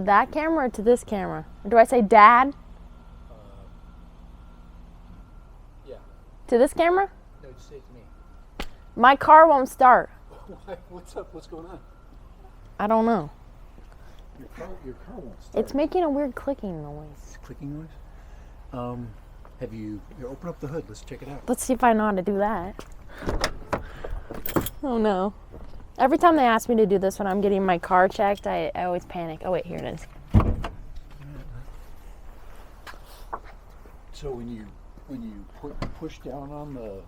that camera or to this camera? Do I say Dad? Yeah. To this camera? No, just say it to me. My car won't start. What's up? What's going on? I don't know. Your car won't start. It's making a weird clicking noise. Clicking noise? Have you open up the hood? Let's check it out. Let's see if I know how to do that. Oh no. Every time they ask me to do this when I'm getting my car checked, I always panic. Oh wait, here it is. So when you push down on the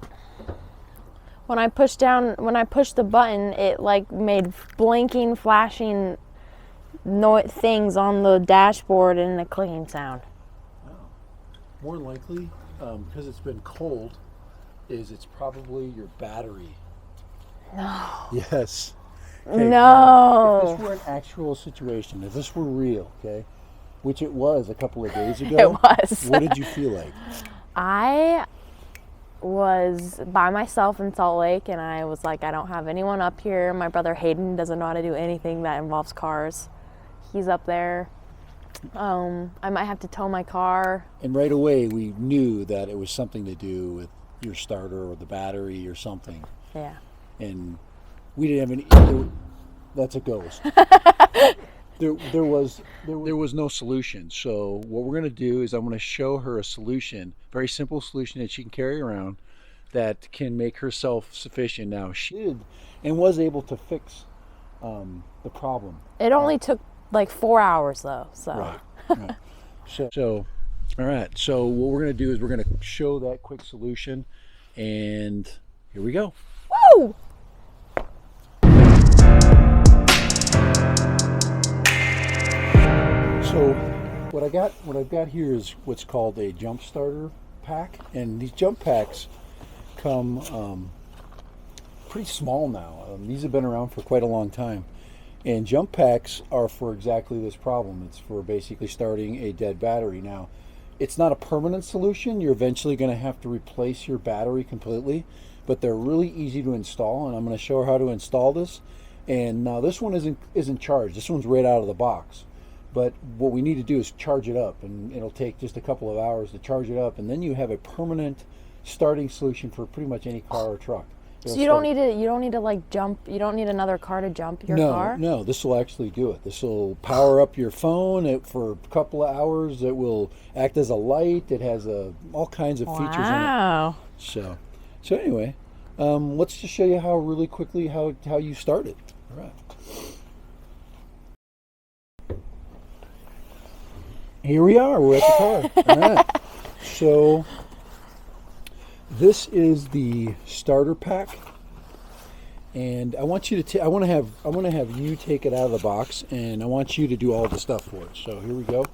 When I pushed the button, it like made blinking, flashing things on the dashboard and a clicking sound. more likely, because it's been cold, it's probably your battery. No. Yes. Okay, no. if this were an actual situation, if this were real, okay, which it was a couple of days ago. It was. What did you feel like? I was by myself in Salt Lake, and I was like, I don't have anyone up here. My brother Hayden doesn't know how to do anything that involves cars. He's up there. I might have to tow my car. And right away we knew that it was something to do with your starter or the battery or something. Yeah. And we didn't have any. That's a ghost. There was no solution. So what we're going to do is I'm going to show her a solution, very simple solution that she can carry around that can make her self-sufficient. Now she did and was able to fix the problem. It only took like 4 hours though. So. Right. So all right. So what we're going to do is we're going to show that quick solution, and here we go. Woo! So what I've got here is what's called a jump starter pack, and these jump packs come pretty small now. These have been around for quite a long time, and jump packs are for exactly this problem. It's for basically starting a dead battery. Now, it's not a permanent solution. You're eventually going to have to replace your battery completely, but they're really easy to install, and I'm going to show her how to install this. And now this one isn't charged. This one's right out of the box. But what we need to do is charge it up, and it'll take just a couple of hours to charge it up, and then you have a permanent starting solution for pretty much any car or truck. So you don't need to like jump. You don't need another car to jump your car. No, this will actually do it. This will power up your phone for a couple of hours. It will act as a light. It has all kinds of features in it. Wow. So anyway, let's just show you really quickly how you start it. All right. Here we are. We're at the car. All right. So this is the starter pack, and I want you to. I want to have you take it out of the box, and I want you to do all the stuff for it. So here we go.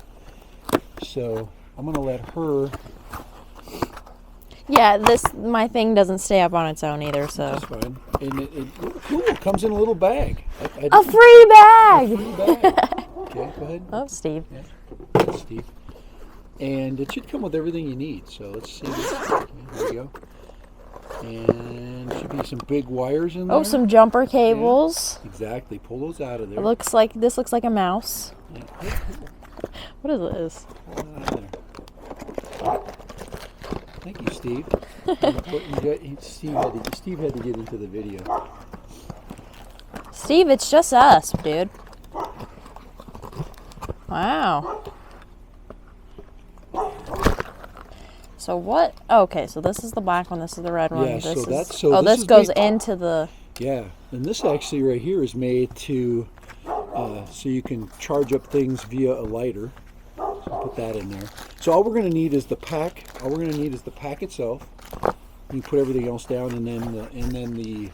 So I'm going to let her. Yeah, my thing doesn't stay up on its own either. So that's fine. And it comes in a little bag. A free bag. A free bag. Okay, go ahead. Oh, Steve. Yeah. Steve. And it should come with everything you need. So let's see. Okay, here we go. And should be some big wires in there. Oh, some jumper cables. Yeah, exactly. Pull those out of there. This looks like a mouse. Yeah. What is this? Pull that out of there. Thank you, Steve. Steve had to get into the video. Steve, it's just us, dude. Wow. So what? Oh, okay, so this is the black one. This is the red one. Yeah, this goes into the. Yeah, and this actually right here is made to so you can charge up things via a lighter. So put that in there. So all we're going to need is the pack. All we're going to need is the pack itself. You can put everything else down, and then the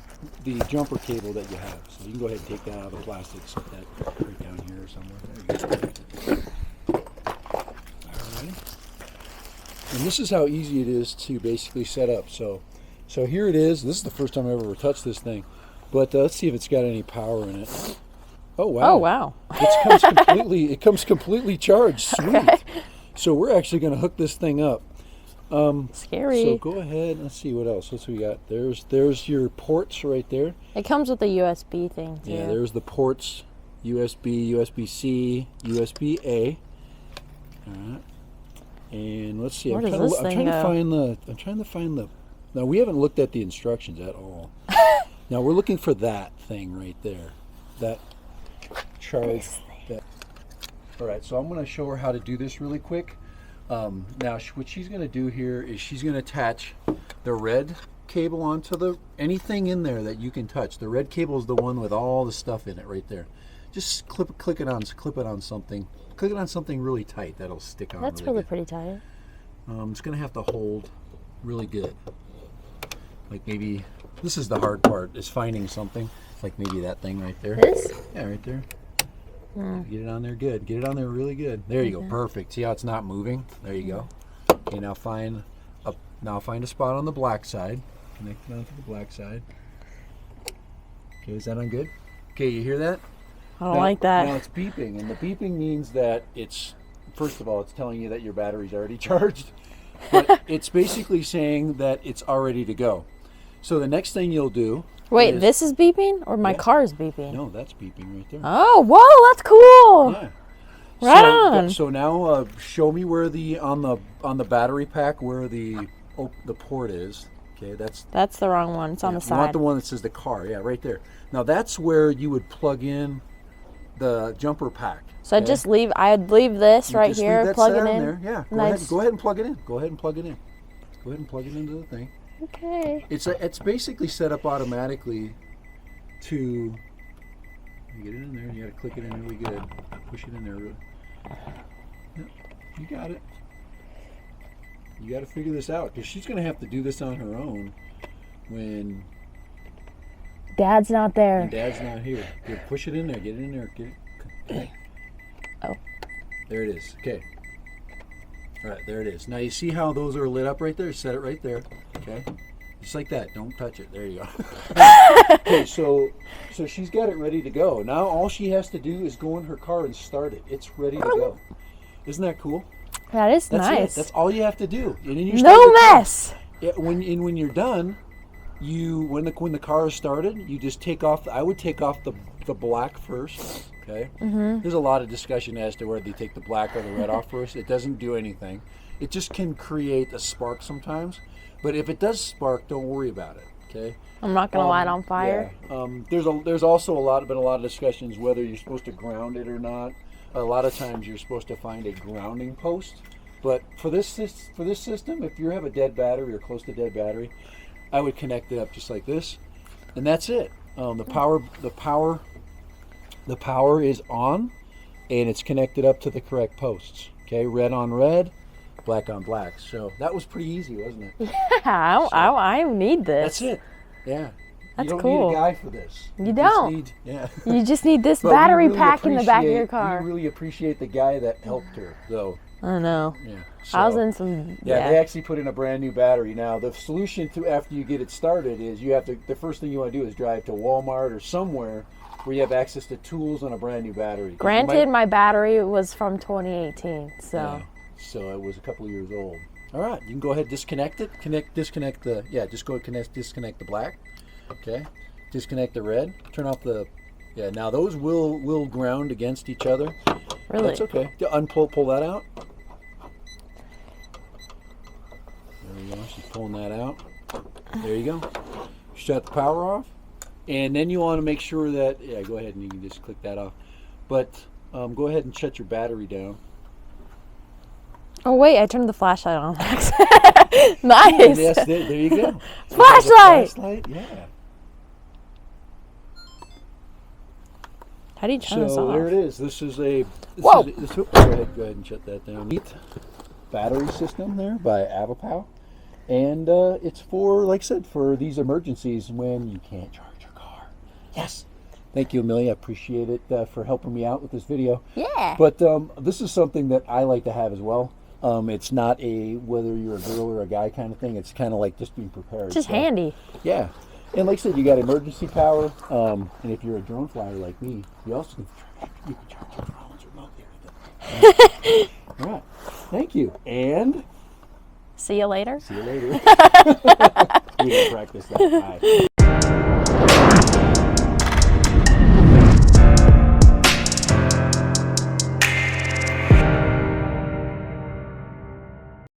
jumper cable that you have. So you can go ahead and take that out of the plastic. Set that right down here or somewhere. There you go. Alright. And this is how easy it is to basically set up. So here it is. This is the first time I've ever touched this thing. But let's see if it's got any power in it. Oh wow! Oh wow! It comes completely charged. Sweet. Okay. So we're actually going to hook this thing up. Scary. So go ahead. Let's see what else. What's we got? There's your ports right there. It comes with a USB thing too. Yeah, there's the ports. USB, USB-C, USB-A. All right. And let's see. Where I'm does trying, this I'm thing trying to go? find the. I'm trying to find the. Now we haven't looked at the instructions at all. Now we're looking for that thing right there. That charge. That. All right. So I'm going to show her how to do this really quick. Now what she's going to do here is she's going to attach the red cable onto the anything in there that you can touch. The red cable is the one with all the stuff in it right there. Just clip it on something. Click it on something really tight that'll stick on. That's really pretty tight. It's gonna have to hold really good. Like maybe this is the hard part, is finding something. Like maybe that thing right there. This? Yeah, right there. Get it on there good. Get it on there really good. There you go. Perfect. See how it's not moving? There you go. Okay, now find a spot on the black side. Connect it onto the black side. Okay, is that on good? Okay, you hear that? I don't like that. Now it's beeping, and the beeping means that it's, first of all, it's telling you that your battery's already charged, but it's basically saying that it's all ready to go. So the next thing you'll do. Wait, this is beeping, or my car is beeping? No, that's beeping right there. Oh, whoa, that's cool. Yeah. Right on. So now show me where on the battery pack where the port is. Okay, that's the wrong one. It's on the side. You want the one that says the car. Yeah, right there. Now that's where you would plug in the jumper pack. So okay? I'd leave this You right just here, leave that plug set it on in. there. Yeah, go ahead and plug it in. Go ahead and plug it in. Go ahead and plug it into the thing. Okay. It's basically set up automatically to. You get it in there. You got to click it in really good. Push it in there. Yep, you got it. You got to figure this out because she's going to have to do this on her own when Dad's not there. Dad's not here. Here, push it in there. Get it in there. Get it. Okay. Oh. There it is. Okay. All right, there it is. Now you see how those are lit up right there? Set it right there. Okay. Just like that. Don't touch it. There you go. Okay, so she's got it ready to go. Now all she has to do is go in her car and start it. It's ready to go. Isn't that cool? That is That's nice. it. That's all you have to do. And then you No mess. Yeah, when you're done, when the car is started, you just take off. I would take off the black first. Okay. There's a lot of discussion as to whether you take the black or the red off first. It doesn't do anything. It just can create a spark sometimes. But if it does spark, don't worry about it. Okay. I'm not gonna light on fire. Yeah. There's also been a lot of discussions whether you're supposed to ground it or not. A lot of times you're supposed to find a grounding post. But for this system, if you have a dead battery or close to dead battery, I would connect it up just like this, and that's it. The power is on, and it's connected up to the correct posts. Okay, red on red, black on black. So that was pretty easy, wasn't it? Yeah, I need this. That's it. Yeah. That's you don't cool. need a guy for this. You don't. Just need, You just need this But we battery really pack in the back of your appreciate- car. We really appreciate the guy that helped her, though. I know. Yeah. I was so- in some. Yeah, they actually put in a brand new battery. Now, the solution to after you get it started is the first thing you want to do is drive to Walmart or somewhere where you have access to tools on a brand new battery. 'Cause you Granted, might- my battery was from 2018, so. Yeah, so it was a couple of years old. All right, you can go ahead and disconnect it. Disconnect the disconnect the black. Okay, disconnect the red. Turn off the. Yeah, now those will ground against each other. Really? That's okay. Pull that out. There you go. She's pulling that out. There you go. Shut the power off. And then you want to make sure that, yeah, go ahead and you can just click that off. But go ahead and shut your battery down. Oh wait, I turned the flashlight on. Nice. Yes, there you go. Flashlight! Flashlight, yeah. How do you turn this So off? there it is. This is a. Whoa! Go ahead and shut that down. Neat battery system there by AVAPOW. And it's for, like I said, for these emergencies when you can't charge your car. Yes. Thank you, Amelia. I appreciate it for helping me out with this video. Yeah. But this is something that I like to have as well. It's not a whether you're a girl or a guy kind of thing. It's kind of like just being prepared. Just handy. Yeah. And like I said, you got emergency power. And if you're a drone flyer like me, you also can charge your drones remotely with it. All right. Thank you. And See you later. see you later. We didn't practice that. Bye.